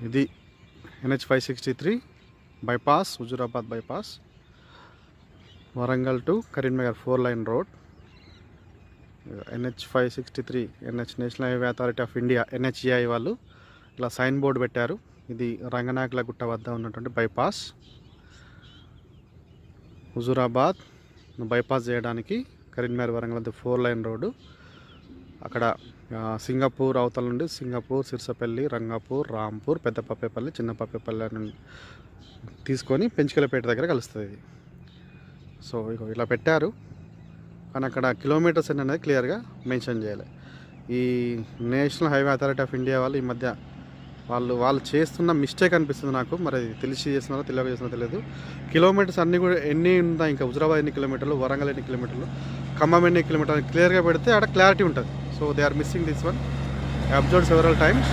ఇది NH563 bypass, Huzurabad bypass, Warangal to Karimnagar four line road. NH563 national highway authority of India NHAI వాళ్ళు ఇలా sign board పెట్టారు. ఇది రంగనాయకుల గుట్ట వద్ద ఉన్నటువంటి బైపాస్. హుజూరాబాద్ బైపాస్ చేయడానికి కరీంనగర్ వరంగల్ 4-లైన్ రోడ్డు. అక్కడ సింగపూర్ అవతల నుండి సింగపూర్, సిర్సపల్లి, రంగాపూర్, రాంపూర్, పెద్ద పప్పేపల్లి, చిన్న పప్పేపల్లి నుండి తీసుకొని పెంచుకలపేట దగ్గర కలుస్తుంది ఇది. సో ఇలా పెట్టారు, కానీ అక్కడ కిలోమీటర్స్ అనేది క్లియర్గా మెన్షన్ చేయాలి. ఈ national highway authority of India వాళ్ళు ఈ మధ్య వాళ్ళు చేస్తున్న మిస్టేక్ అనిపిస్తుంది నాకు. మరి తెలిసి చేస్తున్నారో తెలియక చేస్తున్నారో తెలియదు. కిలోమీటర్స్ అన్నీ కూడా ఎన్ని ఉందా, ఇంకా హుజూరాబాద్ ఎన్ని కిలోమీటర్లు, వరంగల్ ఎన్ని కిలోమీటర్లు, ఖమ్మం ఎన్ని కిలోమీటర్లు క్లియర్గా పెడితే అక్కడ క్లారిటీ ఉంటుంది. So they are missing this one. I observed several times.